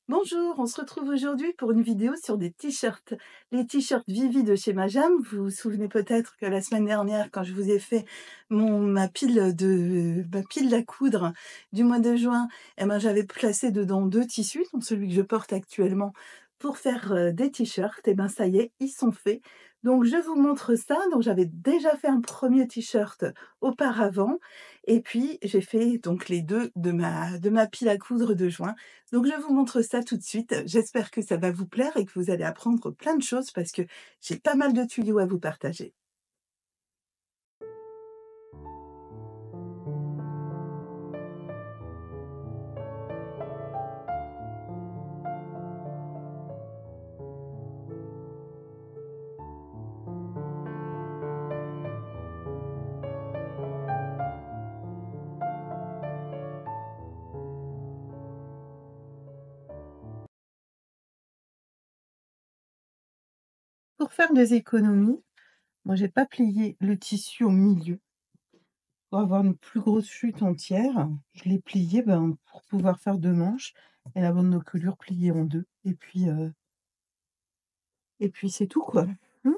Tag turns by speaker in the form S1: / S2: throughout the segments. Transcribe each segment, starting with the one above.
S1: Bonjour, on se retrouve aujourd'hui pour une vidéo sur des t-shirts. Les t-shirts Vivi de chez Majam. Vous vous souvenez peut-être que la semaine dernière, quand je vous ai fait ma pile à coudre du mois de juin, eh ben, j'avais placé dedans 2 tissus, dont celui que je porte actuellement, pour faire des t-shirts. Et ben ça y est, ils sont faits. Donc je vous montre ça. Donc j'avais déjà fait un premier t-shirt auparavant, et puis j'ai fait donc les deux de ma pile à coudre de juin. Donc je vous montre ça tout de suite. J'espère que ça va vous plaire et que vous allez apprendre plein de choses parce que j'ai pas mal de tuyaux à vous partager. Pour faire des économies, moi j'ai pas plié le tissu au milieu pour avoir une plus grosse chute entière. Je l'ai plié, pour pouvoir faire 2 manches et la bande de colure pliée en 2 et puis c'est tout quoi. Mmh.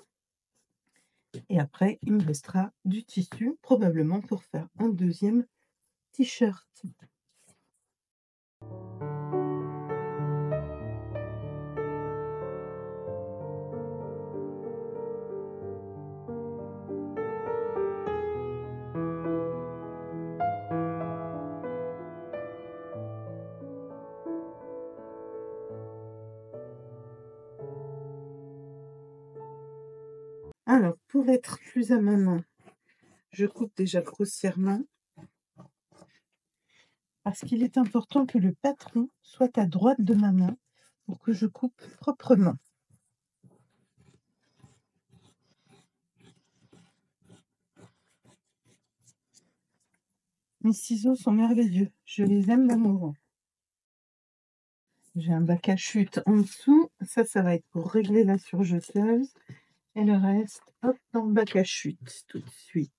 S1: Et après il me restera du tissu probablement pour faire un deuxième t-shirt. Alors pour être plus à ma main, je coupe déjà grossièrement parce qu'il est important que le patron soit à droite de ma main pour que je coupe proprement. Mes ciseaux sont merveilleux, je les aime d'amour. J'ai un bac à chute en dessous, ça va être pour régler la surjeteuse et le reste, hop, dans le bac à chute tout de suite.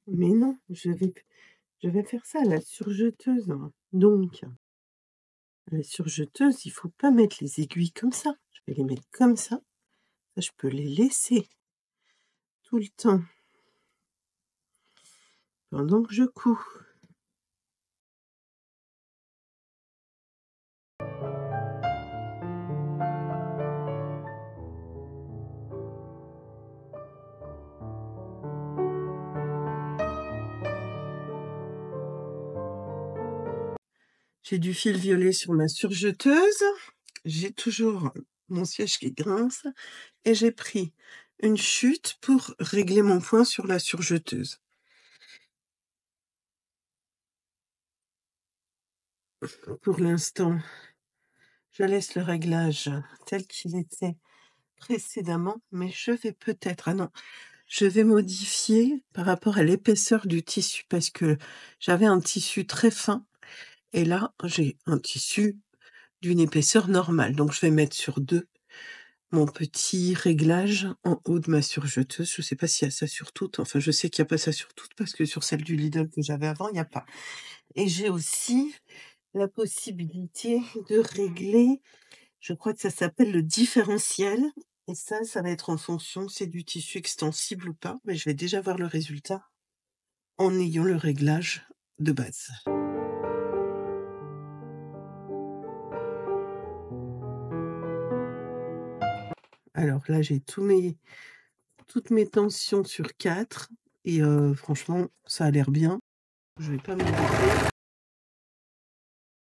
S1: Mais non, je vais faire ça à la surjeteuse, hein. Donc, à la surjeteuse, il faut pas mettre les aiguilles comme ça. Je vais les mettre comme ça. Ça, je peux les laisser tout le temps pendant que je couds. J'ai du fil violet sur ma surjeteuse. J'ai toujours mon siège qui grince et j'ai pris une chute pour régler mon point sur la surjeteuse. Pour l'instant, je laisse le réglage tel qu'il était précédemment, mais je vais peut-être, ah non, je vais modifier par rapport à l'épaisseur du tissu parce que j'avais un tissu très fin et là, j'ai un tissu d'une épaisseur normale. Donc je vais mettre sur 2 mon petit réglage en haut de ma surjeteuse. Je sais pas s'il y a ça sur toutes, enfin je sais qu'il y a pas ça sur toutes parce que sur celle du Lidl que j'avais avant, il y a pas. Et j'ai aussi la possibilité de régler, je crois que ça s'appelle le différentiel et ça va être en fonction, c'est du tissu extensible ou pas, mais je vais déjà voir le résultat en ayant le réglage de base. Alors là, j'ai toutes mes tensions sur 4 et franchement, ça a l'air bien. Je vais pas m'embêter.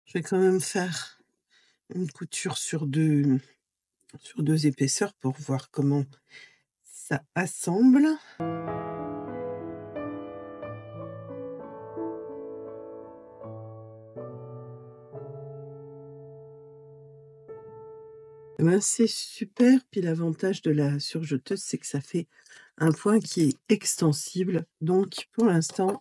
S1: Je vais quand même faire une couture sur 2 épaisseurs pour voir comment ça assemble. Eh ben, c'est super, puis l'avantage de la surjeteuse, c'est que ça fait un point qui est extensible. Donc pour l'instant,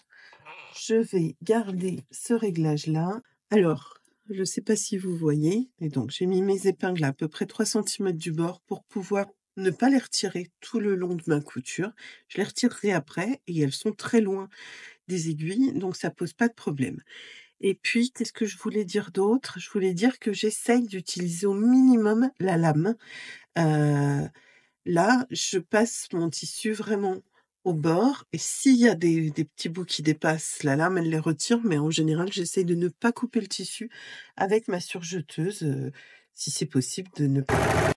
S1: je vais garder ce réglage-là. Alors, je ne sais pas si vous voyez, et donc j'ai mis mes épingles à peu près 3 centimètres du bord pour pouvoir ne pas les retirer tout le long de ma couture. Je les retirerai après et elles sont très loin des aiguilles, donc ça pose pas de problème. Et puis, qu'est-ce que je voulais dire d'autre? Je voulais dire que j'essaye d'utiliser au minimum la lame. Heu, Là, je passe mon tissu vraiment au bord et s'il y a des petits bouts qui dépassent, la lame, elle les retire, mais en général, j'essaye de ne pas couper le tissu avec ma surjeteuse, si c'est possible de ne pas.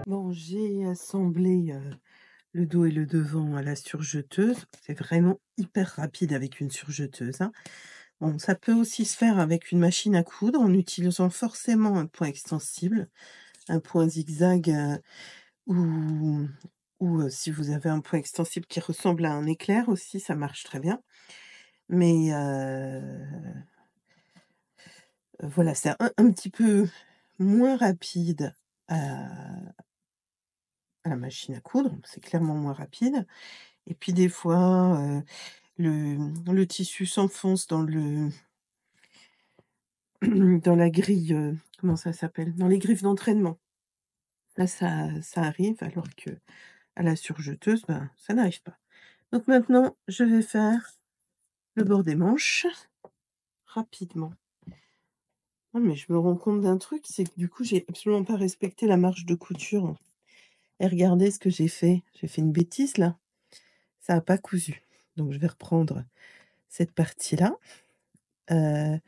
S1: Bon, j'ai assemblé, le dos et le devant à la surjeteuse. C'est vraiment hyper rapide avec une surjeteuse, hein. Bon, ça peut aussi se faire avec une machine à coudre en utilisant forcément un point extensible, un point zigzag, ou si vous avez un point extensible qui ressemble à un éclair aussi, ça marche très bien. Mais voilà, c'est un petit peu moins rapide à la machine à coudre, c'est clairement moins rapide et puis des fois, le tissu s'enfonce dans le dans la grille, comment ça s'appelle? Dans les griffes d'entraînement. Là, ça arrive alors que à la surjeteuse, ben, ça n'arrive pas. Donc maintenant, je vais faire le bord des manches rapidement. Ah mais je me rends compte d'un truc, c'est que du coup, j'ai absolument pas respecté la marge de couture et regardez ce que j'ai fait. J'ai fait une bêtise là, ça a pas cousu. Donc je vais reprendre cette partie-là, heu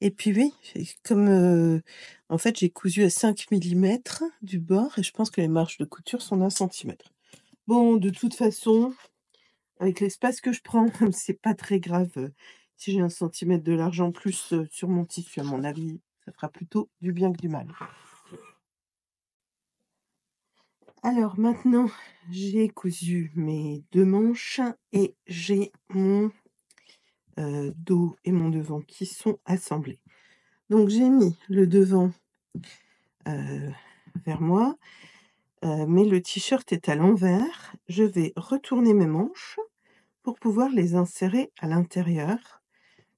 S1: et puis oui, j'ai comme, en fait, j'ai cousu à 5 millimètres du bord et je pense que les marges de couture sont d'1 centimètre. Bon, de toute façon, avec l'espace que je prends, c'est pas très grave, si j'ai 1 centimètre de large en plus, sur mon tissu. À mon avis, ça fera plutôt du bien que du mal. Alors maintenant, j'ai cousu mes 2 manches et j'ai mon, dos et mon devant qui sont assemblés. Donc j'ai mis le devant, heu, vers moi, mais le t-shirt est à l'envers. Je vais retourner mes manches pour pouvoir les insérer à l'intérieur.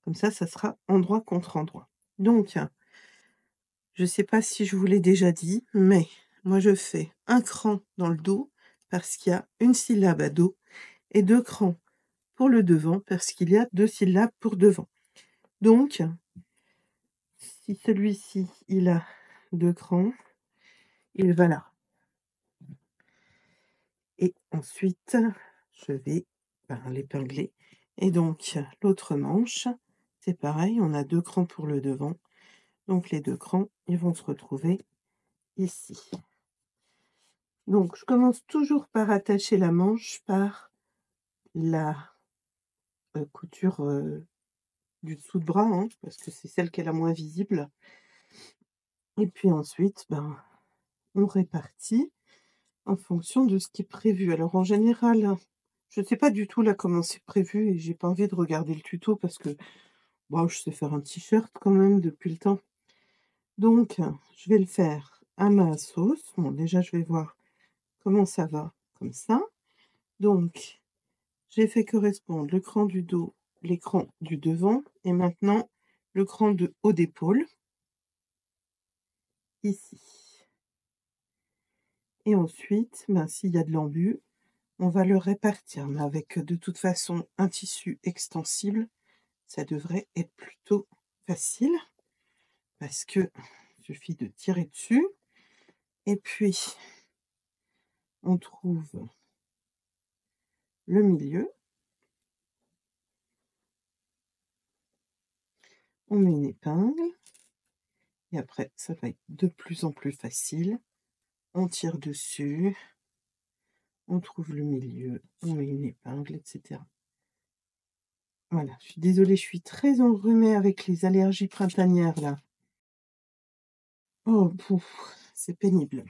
S1: Comme ça sera endroit contre endroit. Donc, je ne sais pas si je vous l'ai déjà dit, mais moi je fais un cran dans le dos parce qu'il y a une syllabe à dos et 2 crans pour le devant parce qu'il y a 2 syllabes pour devant. Donc, si celui-ci, il a 2 crans, il va là. Et ensuite, je vais, ben, l'épingler et donc l'autre manche, c'est pareil, on a 2 crans pour le devant, donc les 2 crans, ils vont se retrouver ici. Donc je commence toujours par attacher la manche par la, couture, du dessous de bras, hein, parce que c'est celle qui est la moins visible et puis ensuite, ben, on répartit en fonction de ce qui est prévu. Alors en général, je ne sais pas du tout là comment c'est prévu et j'ai pas envie de regarder le tuto parce que, bon, je sais faire un t-shirt quand même depuis le temps. Donc je vais le faire à ma sauce. Bon déjà je vais voir comment ça va comme ça. Donc j'ai fait correspondre le cran du dos, l'écran du devant et maintenant le cran de haut d'épaule, ici. Et ensuite, ben, s'il y a de l'embu, on va le répartir. Mais avec de toute façon un tissu extensible, ça devrait être plutôt facile parce que suffit de tirer dessus et puis on trouve le milieu, on met une épingle et après ça va être de plus en plus facile. On tire dessus, on trouve le milieu, on met une épingle, etc. Voilà, je suis désolée, je suis très enrhumée avec les allergies printanières là. Oh pouf, c'est pénible.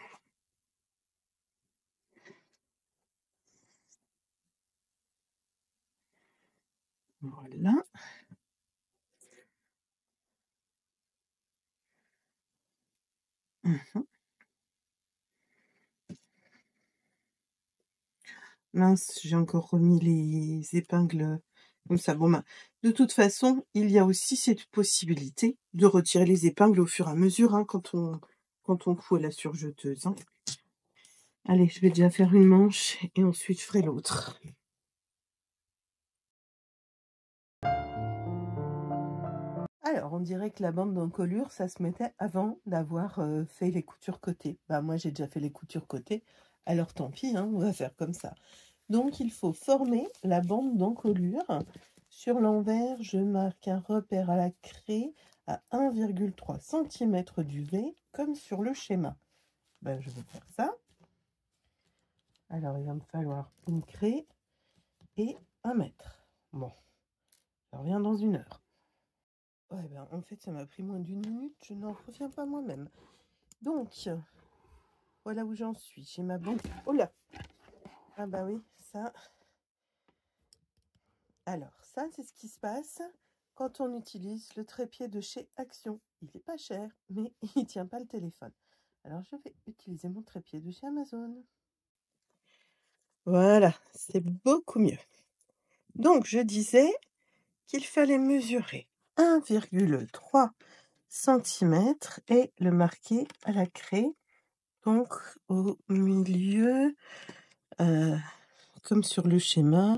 S1: Voilà. Mmh. Mince, j'ai encore remis les épingles Comme ça, bon, ben, de toute façon, il y a aussi cette possibilité de retirer les épingles au fur et à mesure, hein, quand on coud à la surjeteuse, hein. Allez, je vais déjà faire une manche et ensuite je ferai l'autre. Alors, on dirait que la bande d'encolure, ça se mettait avant d'avoir fait les coutures côté. Bah, moi, j'ai déjà fait les coutures côté, alors tant pis, hein, on va faire comme ça. Donc, il faut former la bande d'encolure. Sur l'envers, je marque un repère à la craie à 1,3 cm du V, comme sur le schéma. Ben, je vais faire ça. Alors, il va me falloir une craie et 1 mètre. Bon, ça revient dans 1 heure. Ouais, ben, en fait, ça m'a pris moins d'1 minute, je n'en reviens pas moi-même. Donc, voilà où j'en suis. J'ai ma bande... Oh là! Ah bah oui, ça... Alors, ça, c'est ce qui se passe quand on utilise le trépied de chez Action. Il n'est pas cher, mais il ne tient pas le téléphone. Alors, je vais utiliser mon trépied de chez Amazon. Voilà, c'est beaucoup mieux. Donc, je disais qu'il fallait mesurer 1,3 cm et le marquer à la craie, donc au milieu, comme sur le schéma.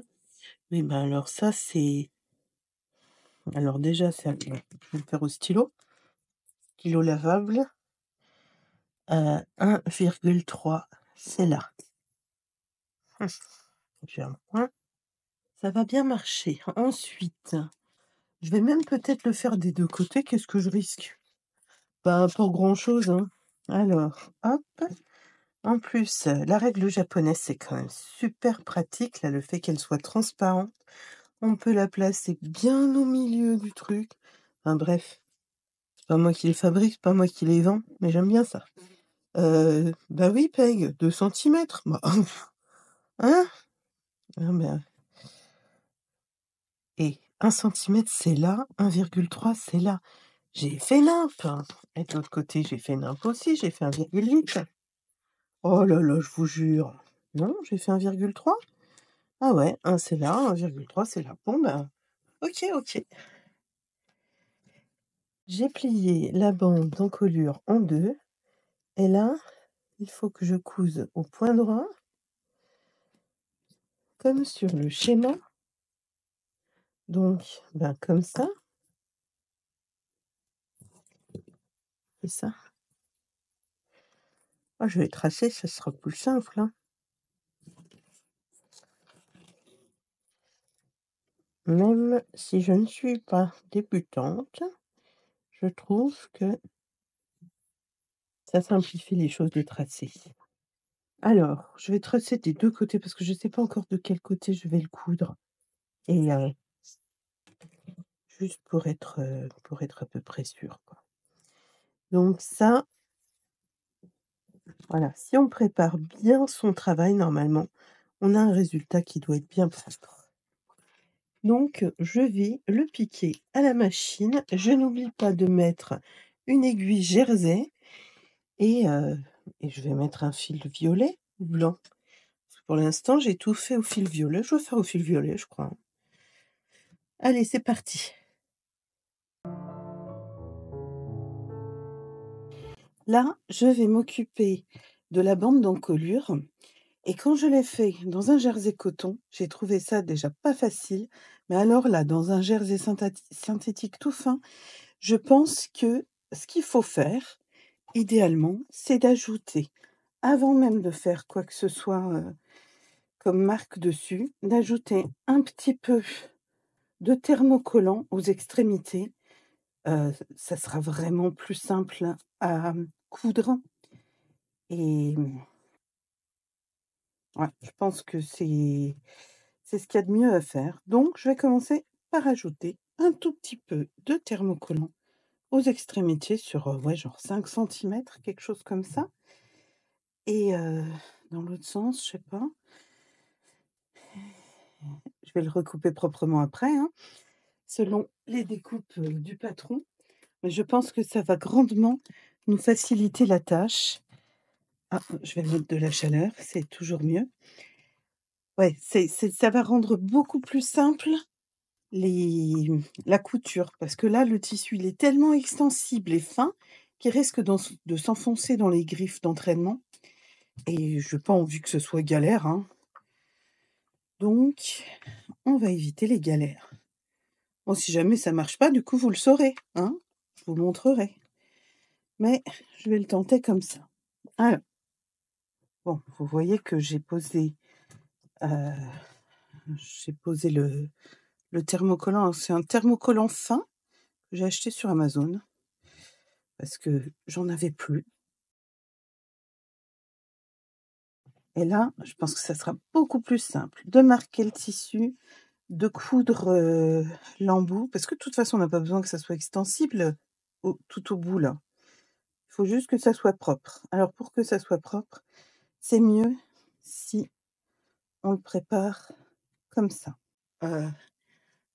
S1: Oui, ben alors ça, c'est... Alors déjà, je vais le faire au stylo lavable. 1,3, c'est là. J'ai un point. Ça va bien marcher. Ensuite, je vais même peut-être le faire des deux côtés. Qu'est-ce que je risque? Pas grand-chose, hein. Alors, hop. En plus, la règle japonaise, c'est quand même super pratique, là, le fait qu'elle soit transparente. On peut la placer bien au milieu du truc. Enfin bref, c'est pas moi qui les fabrique, c'est pas moi qui les vends, mais j'aime bien ça. Bah oui, Peg, 2 centimètres. Bah, hein? Ah ben, et 1 centimètre, c'est là, 1,3, c'est là. J'ai fait nimp. Et de l'autre côté, j'ai fait nimp aussi, j'ai fait 1,8. Oh là là, je vous jure. Non, j'ai fait 1,3. Ah ouais, 1 c'est là, 1,3 c'est là. Bon ben, ok, ok. J'ai plié la bande d'encolure en deux. Et là, il faut que je couse au point droit, comme sur le schéma. Donc, ben comme ça. Et ça. Ah, je vais tracer, ça sera plus simple, hein. Même si je ne suis pas débutante, je trouve que ça simplifie les choses de tracer. Alors, je vais tracer des deux côtés parce que je ne sais pas encore de quel côté je vais le coudre. Et juste pour être à peu près sûre, quoi. Donc ça, voilà, si on prépare bien son travail, normalement, on a un résultat qui doit être bien propre. Donc, je vais le piquer à la machine. Je n'oublie pas de mettre une aiguille jersey et je vais mettre un fil violet ou blanc. Pour l'instant, j'ai tout fait au fil violet. Je vais faire au fil violet, je crois. Allez, c'est parti. Là, je vais m'occuper de la bande d'encolure. Et quand je l'ai fait dans un jersey coton, j'ai trouvé ça déjà pas facile. Mais alors là, dans un jersey synthétique tout fin, je pense que ce qu'il faut faire, idéalement, c'est d'ajouter, avant même de faire quoi que ce soit comme marque dessus, d'ajouter un petit peu de thermocollant aux extrémités. Ça sera vraiment plus simple à coudre. Et ouais, je pense que c'est ce qu'il y a de mieux à faire. Donc, je vais commencer par ajouter un tout petit peu de thermocollant aux extrémités sur, ouais, genre 5 centimètres, quelque chose comme ça. Et dans l'autre sens, je sais pas. Je vais le recouper proprement après, hein, selon les découpes du patron. Mais je pense que ça va grandement nous faciliter la tâche. Ah, je vais mettre de la chaleur, c'est toujours mieux. Ouais, ça va rendre beaucoup plus simple la couture. Parce que là, le tissu, il est tellement extensible et fin qu'il risque de s'enfoncer dans les griffes d'entraînement. Et je n'ai pas envie que ce soit galère, hein. Donc, on va éviter les galères. Bon, si jamais ça marche pas, du coup, vous le saurez, hein. Je vous montrerai. Mais je vais le tenter comme ça. Alors, bon, vous voyez que heu, j'ai posé le thermocollant. C'est un thermocollant fin que j'ai acheté sur Amazon parce que j'en avais plus. Et là, je pense que ça sera beaucoup plus simple de marquer le tissu, de coudre, l'embout parce que de toute façon, on n'a pas besoin que ça soit extensible, tout au bout là. Il faut juste que ça soit propre. Alors pour que ça soit propre, c'est mieux si on le prépare comme ça. Heu,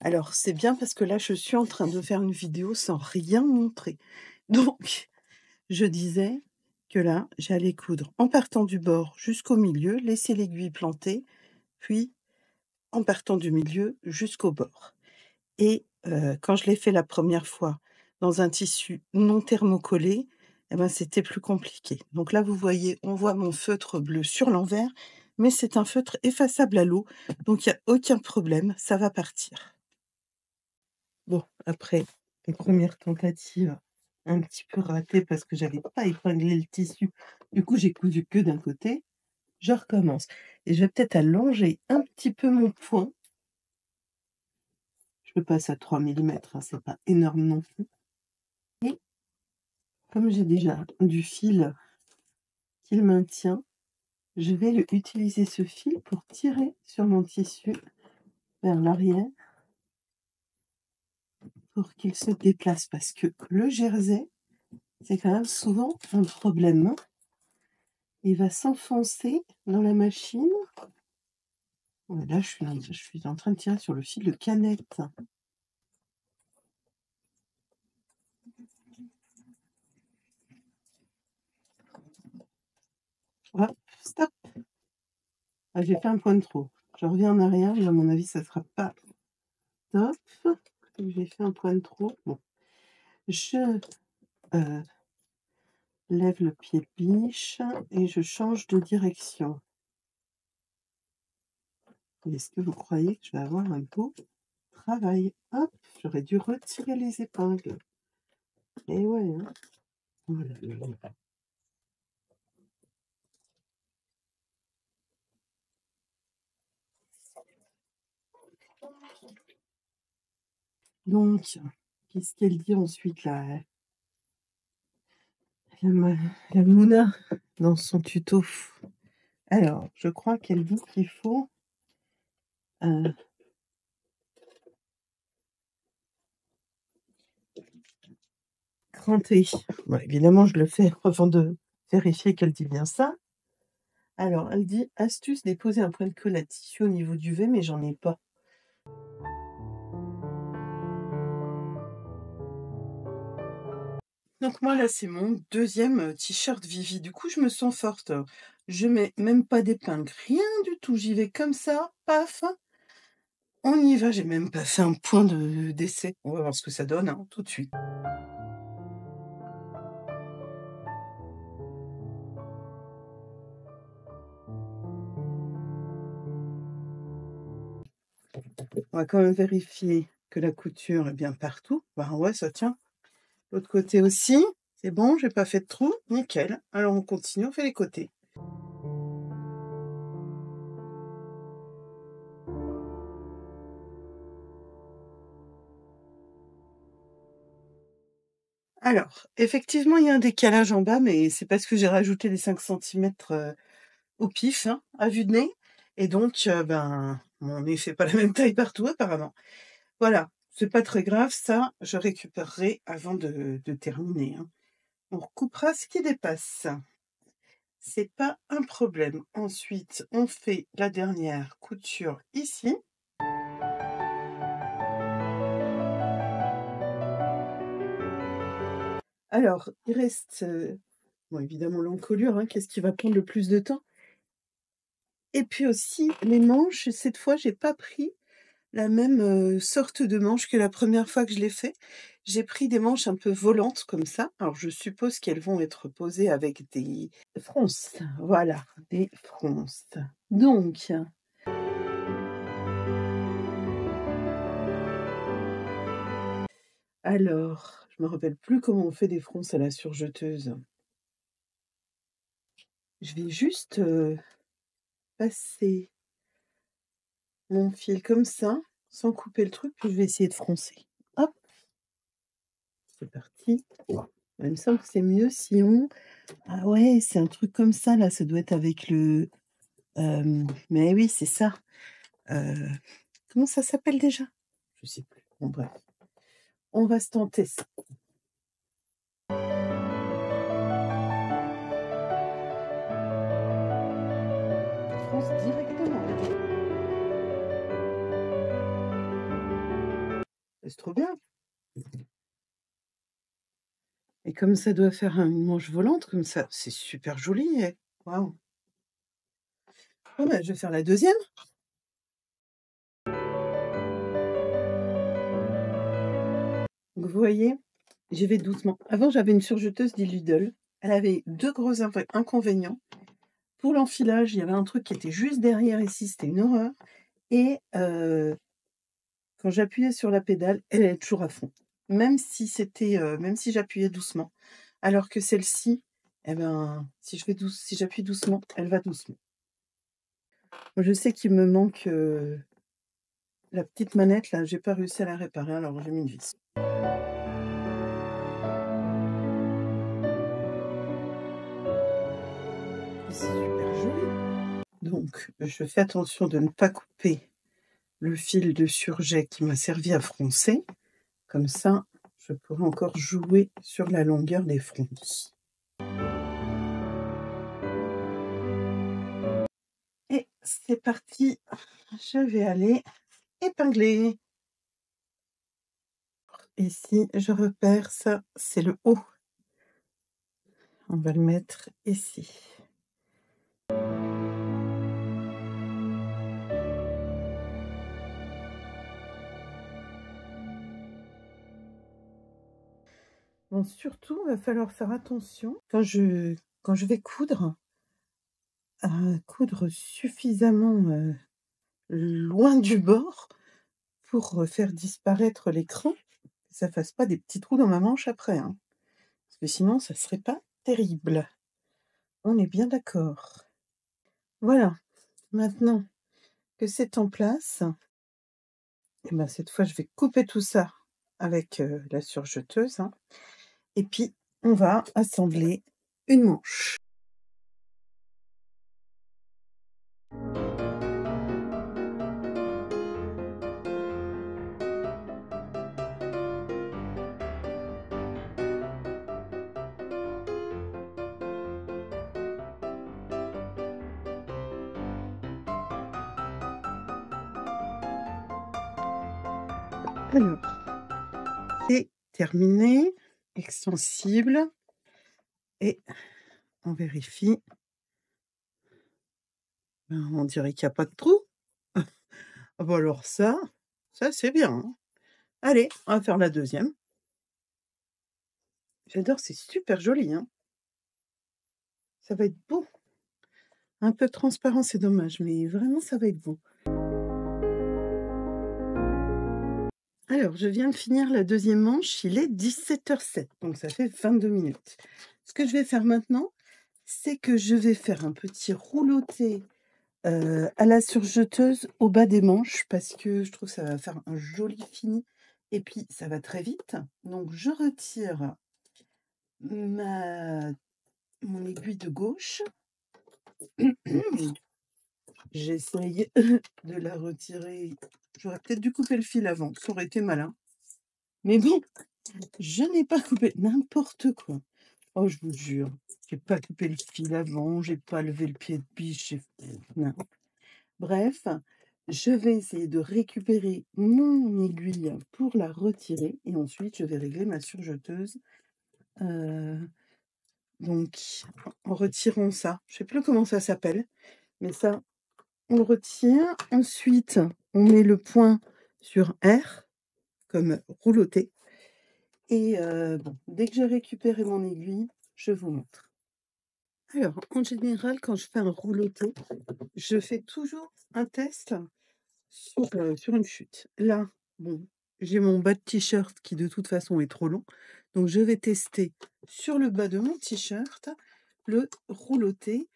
S1: alors c'est bien parce que là, je suis en train de faire une vidéo sans rien montrer. Donc je disais que là, j'allais coudre en partant du bord jusqu'au milieu, laisser l'aiguille plantée, puis en partant du milieu jusqu'au bord. Et quand je l'ai fait la première fois dans un tissu non thermocollé, eh ben, c'était plus compliqué. Donc là, vous voyez, on voit mon feutre bleu sur l'envers, mais c'est un feutre effaçable à l'eau, donc il y a aucun problème, ça va partir. Bon, après les premières tentatives un petit peu ratées parce que j'avais pas épinglé le tissu, du coup, j'ai cousu que d'un côté, je recommence et je vais peut-être allonger un petit peu mon point. Je passe à 3 millimètres, hein, c'est pas énorme non plus. Et comme j'ai déjà du fil qui le maintient, je vais utiliser ce fil pour tirer sur mon tissu vers l'arrière pour qu'il se déplace parce que le jersey, c'est quand même souvent un problème, hein. Il va s'enfoncer dans la machine. Ouais, là, je suis en train de tirer sur le fil de canette. Hop, stop. Ah, j'ai fait un point de trop. Je reviens en arrière, mais à mon avis, ça ne sera pas top. J'ai fait un point de trop. Bon, je lève le pied biche et je change de direction. Est-ce que vous croyez que je vais avoir un beau travail? Hop, j'aurais dû retirer les épingles. Et ouais, hein. Oh là là. Donc, qu'est-ce qu'elle dit ensuite la, ma- la Mouna dans son tuto? Alors, je crois qu'elle dit qu'il faut euh, cranter. Bon, évidemment, je le fais avant de vérifier qu'elle dit bien ça. Alors, elle dit astuce, déposer un point de colle à tissu au niveau du V, mais j'en ai pas. Donc moi là, c'est mon deuxième t-shirt Vivi. Du coup, je me sens forte. Je mets même pas d'épingle, rien du tout. J'y vais comme ça, paf, on y va. J'ai même pas fait un point d'essai. On va voir ce que ça donne, hein, tout de suite. On va quand même vérifier que la couture est bien partout. Ben ouais, ça tient. L'autre côté aussi. C'est bon, j'ai pas fait de trou. Nickel. Alors on continue, on fait les côtés. Alors, effectivement, il y a un décalage en bas, mais c'est parce que j'ai rajouté les 5 centimètres au pif, hein, à vue de nez. Et donc, ben, mon nez fait pas la même taille partout apparemment. Voilà, c'est pas très grave, ça, je récupérerai avant de terminer, hein. On recoupera ce qui dépasse. C'est pas un problème. Ensuite, on fait la dernière couture ici. Alors, il reste, bon, évidemment l'encolure, hein, qu'est-ce qui va prendre le plus de temps? Et puis aussi les manches, cette fois, j'ai pas pris la même, sorte de manche que la première fois que je l'ai fait. J'ai pris des manches un peu volantes comme ça. Alors je suppose qu'elles vont être posées avec des fronces. Voilà, des fronces. Donc, alors, je me rappelle plus comment on fait des fronces à la surjeteuse. Je vais juste, passer mon fil comme ça, sans couper le truc, puis je vais essayer de froncer. Hop, c'est parti. Il me semble que c'est mieux si on ah ouais, c'est un truc comme ça là, ça doit être avec mais oui, c'est ça. Heu, Comment ça s'appelle déjà? Je sais plus. Bon bref, on va se tenter ça. Je fronce directement. C'est trop bien et comme ça doit faire une manche volante comme ça, c'est super joli et waouh! Bon bah, je vais faire la deuxième. Donc vous voyez, j'y vais doucement. Avant, j'avais une surjeteuse dit Lidl. Elle avait 2 gros inconvénients. Pour l'enfilage, il y avait un truc qui était juste derrière ici, c'était une horreur et quand j'appuyais sur la pédale, elle est toujours à fond. Même si j'appuyais doucement. Alors que celle-ci, eh ben, si j'appuie doucement, elle va doucement. Moi, je sais qu'il me manque, la petite manette là, j'ai pas réussi à la réparer, alors j'ai mis une vis. C'est super joli. Donc, je fais attention de ne pas couper le fil de surjet qui m'a servi à froncer. Comme ça, je pourrai encore jouer sur la longueur des fronces. Et c'est parti, je vais aller épingler. Ici, je repère ça, c'est le haut. On va le mettre ici. Bon, surtout, il va falloir faire attention quand je vais coudre, à coudre suffisamment, loin du bord pour, faire disparaître l'écran, que ça fasse pas des petits trous dans ma manche après, hein. Parce que sinon ça serait pas terrible. On est bien d'accord. Voilà, maintenant que c'est en place, et ben, cette fois je vais couper tout ça avec, la surjeteuse, hein, et puis on va assembler une manche. Alors, c'est terminé, extensible et on vérifie. Ben, on dirait qu'il y a pas de trou. Ah bah, alors ça c'est bien, hein. Allez, on va faire la deuxième. J'adore, c'est super joli, hein. Ça va être beau. Un peu transparent, c'est dommage, mais vraiment ça va être beau. Alors, je viens de finir la deuxième manche, il est 17h07, donc ça fait 22 minutes. Ce que je vais faire maintenant, c'est que je vais faire un petit rouloté, à la surjeteuse au bas des manches parce que je trouve que ça va faire un joli fini et puis ça va très vite. Donc je retire ma mon aiguille de gauche. J'essaye de la retirer. J'aurais peut-être dû couper le fil avant, ça aurait été malin. Mais bon, je n'ai pas coupé n'importe quoi. Oh, je vous jure, j'ai pas coupé le fil avant, j'ai pas levé le pied de biche, non. Bref, je vais essayer de récupérer mon aiguille pour la retirer et ensuite je vais régler ma surjeteuse. Heu, donc en retirant ça, je sais plus comment ça s'appelle, mais ça, on le retire. Ensuite, on met le point sur R comme roulotter et bon, dès que j'ai récupéré mon aiguille, je vous montre. Alors, en général, quand je fais un roulotter, je fais toujours un test sur une chute. Là, bon, j'ai mon bas de t-shirt qui de toute façon est trop long, donc je vais tester sur le bas de mon t-shirt le roulotter,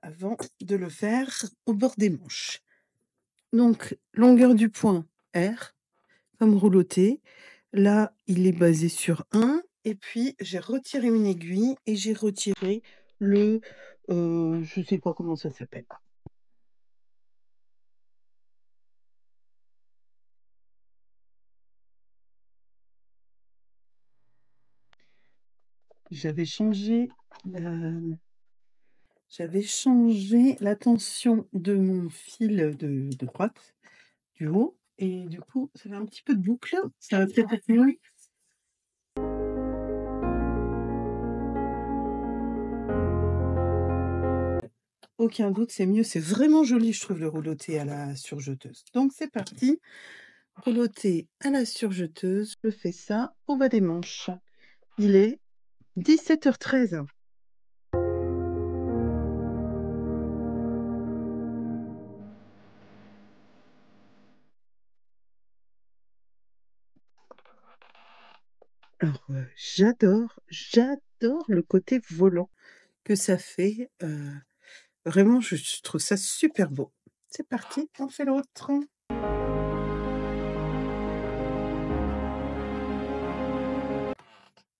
S1: avant de le faire au bord des manches. Donc longueur du point R comme roulotter. Là, il est basé sur 1 et puis j'ai retiré une aiguille et j'ai retiré le, je sais pas comment ça s'appelle. J'avais changé, heu, j'avais changé la tension de mon fil de droite, du haut et du coup, ça fait un petit peu de boucle. Ça va peut-être être mieux. Aucun doute, c'est mieux. C'est vraiment joli, je trouve, le roulotter à la surjeteuse. Donc c'est parti, roulotter à la surjeteuse. Je fais ça au bas des manches. Il est 17h13. Alors, j'adore le côté volant que ça fait. Vraiment, je trouve ça super beau. C'est parti, on fait l'autre.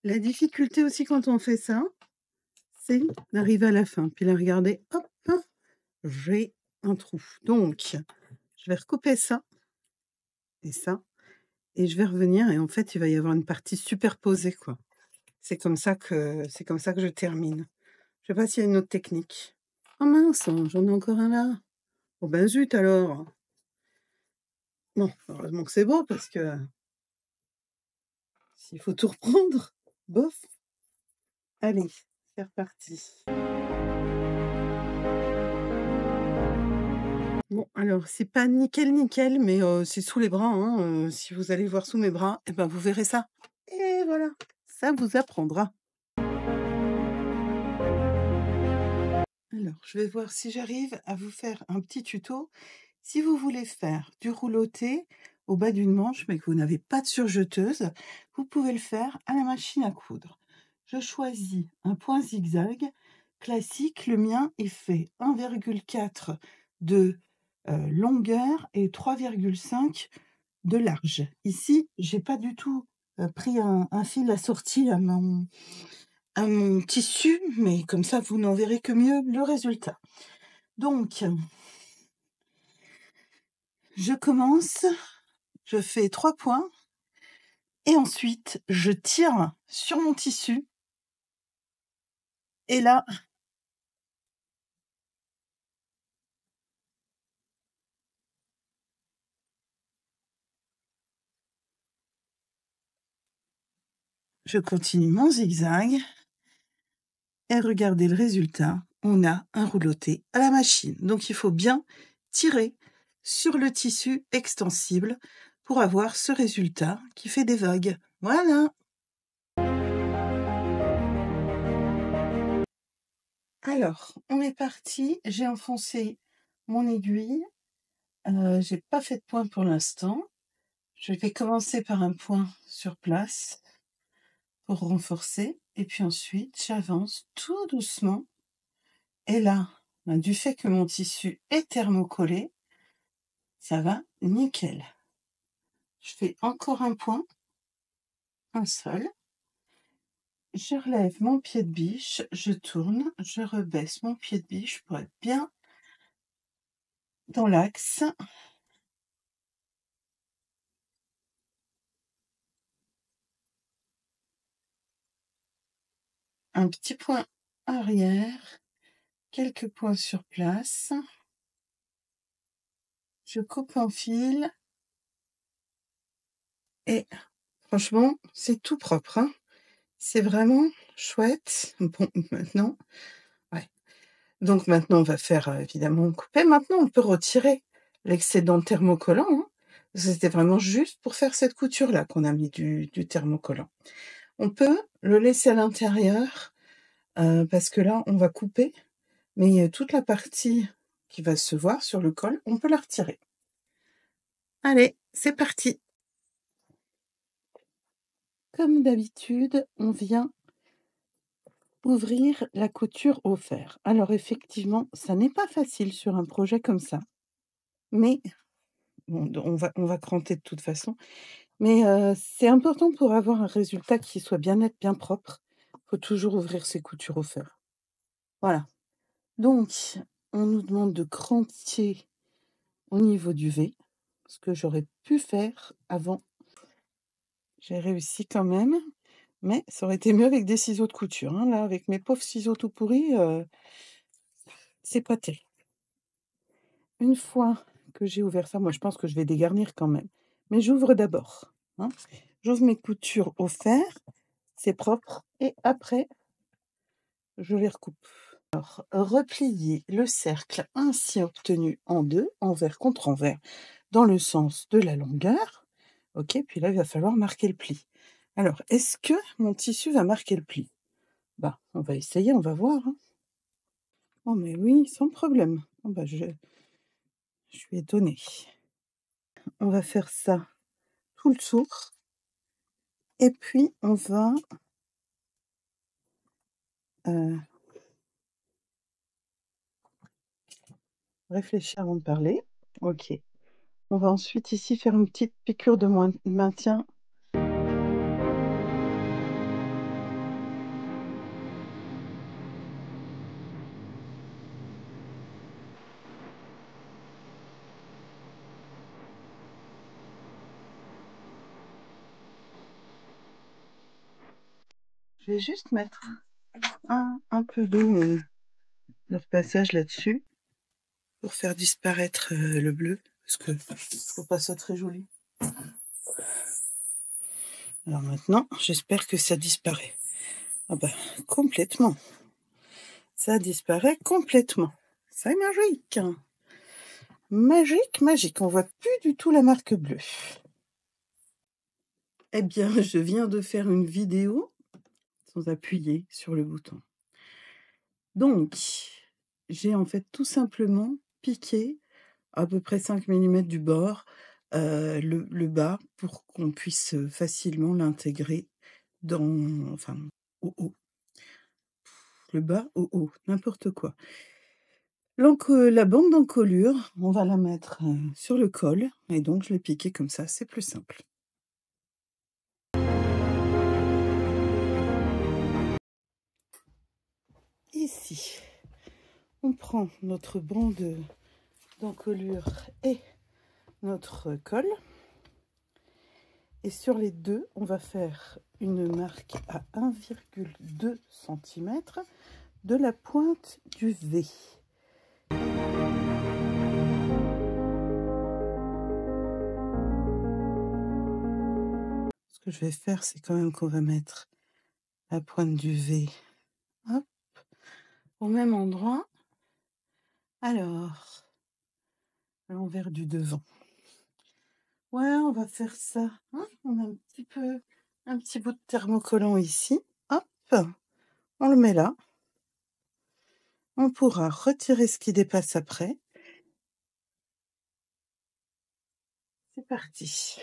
S1: La difficulté aussi quand on fait ça, c'est d'arriver à la fin. Puis là, regardez, hop, j'ai un trou. Donc, je vais recouper ça et ça. Et je vais revenir et en fait, il va y avoir une partie superposée, quoi. C'est comme ça que je termine. Je sais pas s'il y a une autre technique. Oh mince, j'en ai encore un là. Oh ben zut alors. Bon, heureusement que c'est beau parce que s'il faut tout reprendre, bof. Allez, c'est reparti. Bon, alors c'est pas nickel nickel, mais c'est sous les bras, hein, si vous allez voir sous mes bras, et ben vous verrez ça. Et voilà, ça vous apprendra. Alors, je vais voir si j'arrive à vous faire un petit tuto. Si vous voulez faire du roulotter au bas d'une manche, mais que vous n'avez pas de surjeteuse, vous pouvez le faire à la machine à coudre. Je choisis un point zigzag classique. Le mien est fait 1,4 de longueur et 3,5 de large. Ici, j'ai pas du tout pris un fil assorti à mon tissu, mais comme ça, vous n'en verrez que mieux le résultat. Donc, je commence, je fais 3 points et ensuite je tire sur mon tissu et là, je continue mon zigzag et regardez le résultat, on a un rouloté à la machine. Donc il faut bien tirer sur le tissu extensible pour avoir ce résultat qui fait des vagues. Voilà. Alors, on est parti. J'ai enfoncé mon aiguille. J'ai pas fait de point pour l'instant. Je vais commencer par un point sur place pour renforcer et puis ensuite j'avance tout doucement et là, ben, du fait que mon tissu est thermocollé, ça va nickel. Je fais encore un point, un seul. Je relève mon pied de biche, je tourne, je rebaisse mon pied de biche pour être bien dans l'axe. Un petit point arrière, quelques points sur place. Je coupe en fil et franchement, c'est tout propre, hein. C'est vraiment chouette. Bon, maintenant, ouais. Donc maintenant, on va faire, évidemment couper. Maintenant, on peut retirer l'excédent thermocollant, hein. C'était vraiment juste pour faire cette couture-là qu'on a mis du thermocollant. On peut le laisser à l'intérieur, parce que là, on va couper, mais toute la partie qui va se voir sur le col, on peut la retirer. Allez, c'est parti! Comme d'habitude, on vient ouvrir la couture au fer. Alors effectivement, ça n'est pas facile sur un projet comme ça, mais bon, on va cranter de toute façon. Mais c'est important pour avoir un résultat qui soit bien net, bien propre. Faut toujours ouvrir ses coutures au fer. Voilà. Donc, on nous demande de cranter au niveau du V, ce que j'aurais pu faire avant. J'ai réussi quand même, mais ça aurait été mieux avec des ciseaux de couture, hein. Là, avec mes pauvres ciseaux tout pourris, c'est pas terrible. Une fois que j'ai ouvert ça, moi je pense que je vais dégarnir quand même, mais j'ouvre d'abord, hein. J'ouvre mes coutures au fer, c'est propre et après je les recoupe. Alors, replier le cercle ainsi obtenu en deux, envers contre envers, dans le sens de la longueur. OK, puis là, il va falloir marquer le pli. Alors, est-ce que mon tissu va marquer le pli? Bah, on va essayer, on va voir, hein. Oh mais oui, sans problème. Oh bah, je suis étonnée. On va faire ça tout le tour et puis on va, réfléchir avant de parler. OK. On va ensuite ici faire une petite piqûre de maintien. Je vais juste mettre un peu d'eau, de passage là-dessus pour faire disparaître, le bleu parce que je trouve pas ça très joli. Alors maintenant, j'espère que ça disparaît. Ah bah, complètement. Ça disparaît complètement. C'est magique, hein. Magique, magique. On voit plus du tout la marque bleue. Eh bien, je viens de faire une vidéo sans appuyer sur le bouton. Donc, j'ai en fait tout simplement piqué à peu près 5 millimètres du bord, le bas pour qu'on puisse, facilement l'intégrer dans enfin, au haut. Le bas au haut, n'importe quoi. La bande d'encolure, on va la mettre, sur le col et donc je l'ai piqué comme ça, c'est plus simple. Ici, on prend notre bande d'encolure et notre col et sur les deux, on va faire une marque à 1,2 cm de la pointe du V. Ce que je vais faire, c'est quand même qu'on va mettre la pointe du V, hop, au même endroit. Alors, l'envers du devant. Ouais, on va faire ça, hein. On a un petit bout de thermocollant ici. Hop, on le met là. On pourra retirer ce qui dépasse après. C'est parti.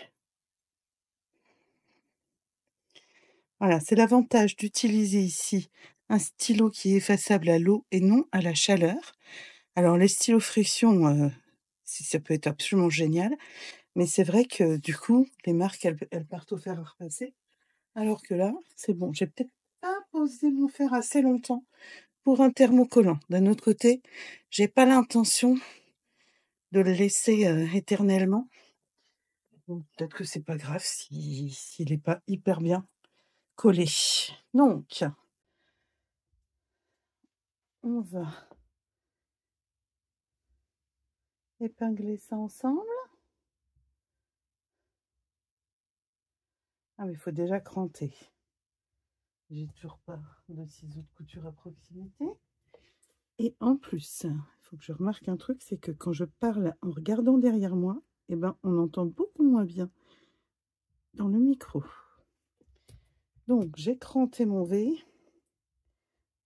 S1: Voilà, c'est l'avantage d'utiliser ici un stylo qui est effaçable à l'eau et non à la chaleur. Alors les stylos friction, ça peut être absolument génial, mais c'est vrai que du coup, les marques, elles partent au fer à repasser. Alors que là, c'est bon, j'ai peut-être pas posé mon fer assez longtemps pour un thermocollant. D'un autre côté, j'ai pas l'intention de le laisser, éternellement. Donc peut-être que c'est pas grave s'il est pas hyper bien collé. Donc, on va épingler ça ensemble. Ah mais il faut déjà cranter. J'ai toujours pas de ciseaux de couture à proximité. Et en plus, il faut que je remarque un truc, c'est que quand je parle en regardant derrière moi, eh ben, on entend beaucoup moins bien dans le micro. Donc j'ai cranté mon V.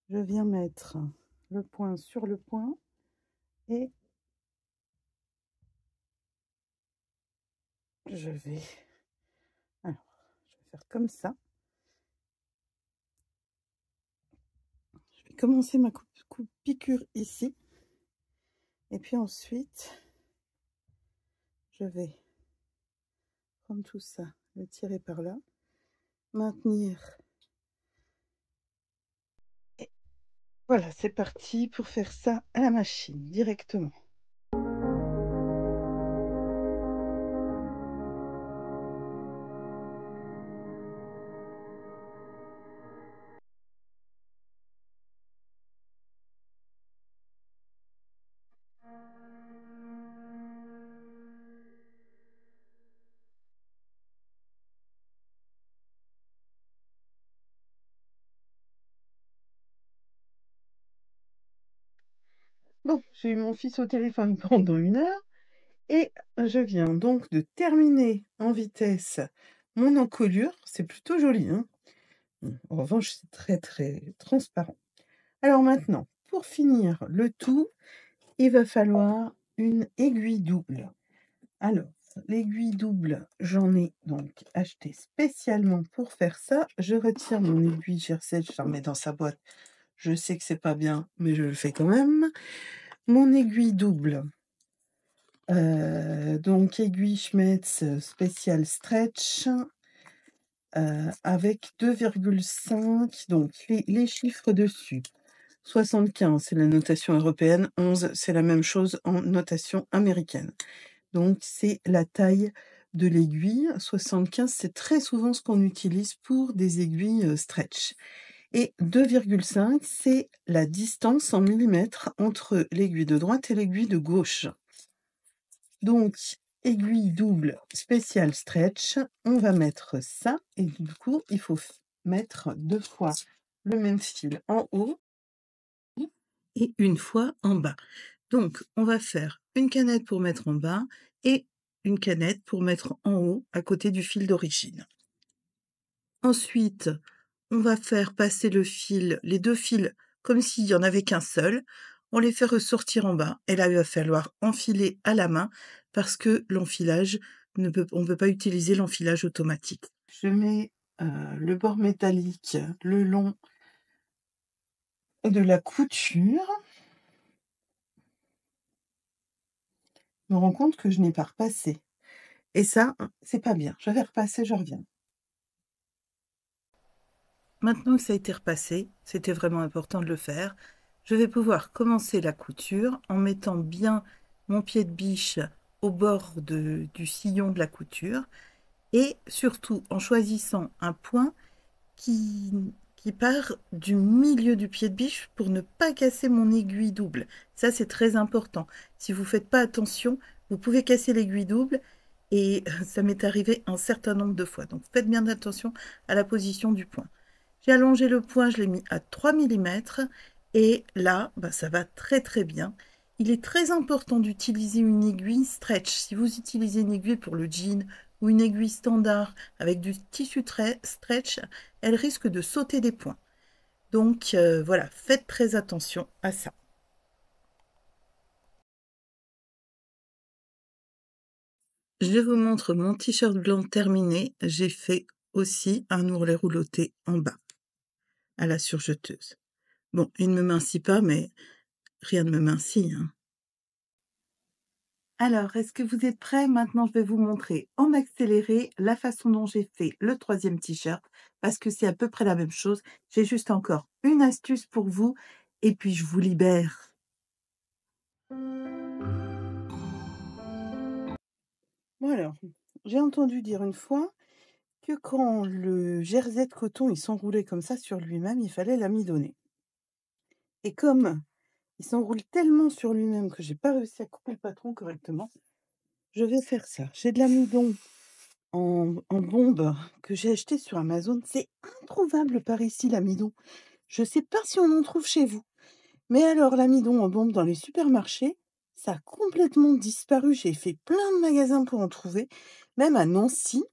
S1: Je viens mettre le point sur le point et je vais faire comme ça. Je vais commencer ma piqûre ici. Et puis ensuite, je vais prendre tout ça, le tirer par là, maintenir. Et voilà, c'est parti pour faire ça à la machine directement. Bon, j'ai eu mon fils au téléphone pendant 1 heure et je viens donc de terminer en vitesse mon encolure. C'est plutôt joli, hein. En revanche, c'est très très transparent. Alors maintenant, pour finir le tout, il va falloir une aiguille double. Alors, l'aiguille double, j'en ai donc acheté spécialement pour faire ça. Je retire mon aiguille Girset, je la remets dans sa boîte. Je sais que c'est pas bien, mais je le fais quand même. Mon aiguille double, donc aiguille Schmetz spécial stretch, avec 2,5, donc les chiffres dessus. 75, c'est la notation européenne, 11, c'est la même chose en notation américaine. Donc c'est la taille de l'aiguille. 75, c'est très souvent ce qu'on utilise pour des aiguilles stretch. Et 2,5, c'est la distance en millimètres entre l'aiguille de droite et l'aiguille de gauche. Donc, aiguille double spéciale stretch, on va mettre ça, et du coup, il faut mettre 2 fois le même fil en haut et 1 fois en bas. Donc, on va faire une canette pour mettre en bas et une canette pour mettre en haut à côté du fil d'origine. Ensuite, on va faire passer le fil, les 2 fils, comme s'il y en avait qu'un seul. On les fait ressortir en bas et là, il va falloir enfiler à la main parce que l'enfilage, on ne peut pas utiliser l'enfilage automatique. Je mets le bord métallique le long de la couture. Je me rends compte que je n'ai pas repassé. Et ça, c'est pas bien. Je vais repasser, je reviens. Maintenant que ça a été repassé, c'était vraiment important de le faire, je vais pouvoir commencer la couture en mettant bien mon pied de biche au bord du sillon de la couture et surtout en choisissant un point qui part du milieu du pied de biche pour ne pas casser mon aiguille double. Ça, c'est très important. Si vous ne faites pas attention, vous pouvez casser l'aiguille double et ça m'est arrivé un certain nombre de fois. Donc, faites bien attention à la position du point. J'ai allongé le point, je l'ai mis à 3 mm et là, ça va très très bien. Il est très important d'utiliser une aiguille stretch. Si vous utilisez une aiguille pour le jean ou une aiguille standard avec du tissu stretch, elle risque de sauter des points. Donc voilà, faites très attention à ça. Je vous montre mon t-shirt blanc terminé. J'ai fait aussi un ourlet rouloté en bas à la surjeteuse. Bon, il ne me mincit pas, mais rien ne me mincit, hein. Alors, est-ce que vous êtes prêts? Maintenant, je vais vous montrer en accéléré la façon dont j'ai fait le 3e t-shirt, parce que c'est à peu près la même chose. J'ai juste encore une astuce pour vous, et puis je vous libère. Bon alors, j'ai entendu dire une fois que quand le jersey de coton, il s'enroulait comme ça sur lui-même, il fallait l'amidonner. Et comme il s'enroule tellement sur lui-même que j'ai pas réussi à couper le patron correctement, je vais faire ça. J'ai de l'amidon en bombe que j'ai acheté sur Amazon. C'est introuvable par ici, l'amidon. Je sais pas si on en trouve chez vous. Mais alors, l'amidon en bombe dans les supermarchés, ça a complètement disparu. J'ai fait plein de magasins pour en trouver, même à Nancy,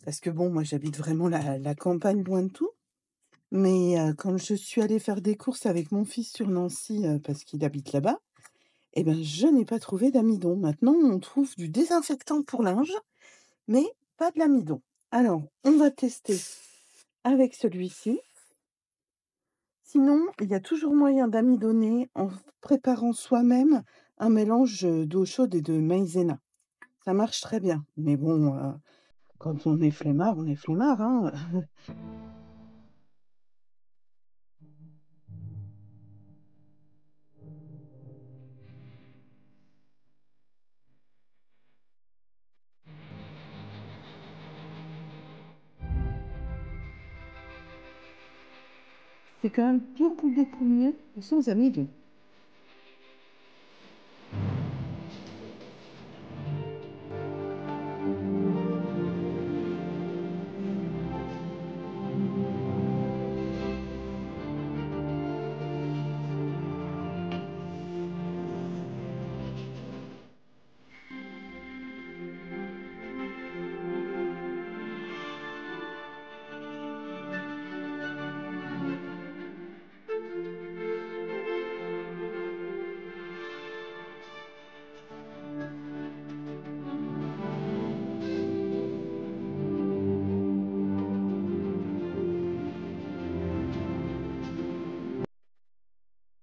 S1: parce que bon, moi j'habite vraiment la campagne loin de tout. Mais quand je suis allée faire des courses avec mon fils sur Nancy, parce qu'il habite là-bas, et ben, je n'ai pas trouvé d'amidon. Maintenant, on trouve du désinfectant pour linge, mais pas de l'amidon. Alors, on va tester avec celui-ci. Sinon, il y a toujours moyen d'amidonner en préparant soi-même un mélange, d'eau chaude et de maïzena. Ça marche très bien. Mais bon, quand on est flemmard, hein. C'est quand même bien plus dépouillé sans amidon.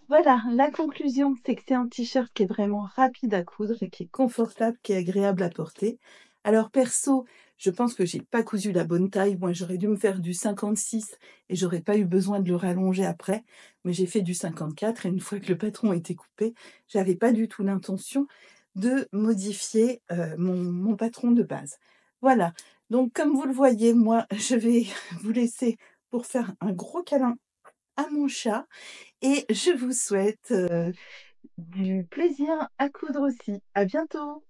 S1: Voilà, la conclusion, c'est que c'est un t-shirt qui est vraiment rapide à coudre et qui est confortable, qui est agréable à porter. Alors perso, je pense que j'ai pas cousu la bonne taille. Moi, j'aurais dû me faire du 56 et j'aurais pas eu besoin de le rallonger après. Mais j'ai fait du 54 et une fois que le patron était coupé, j'avais pas du tout l'intention de modifier mon patron de base. Voilà. Donc, comme vous le voyez, moi, je vais vous laisser pour faire un gros câlin à mon chat et je vous souhaite, du plaisir à coudre aussi. À bientôt!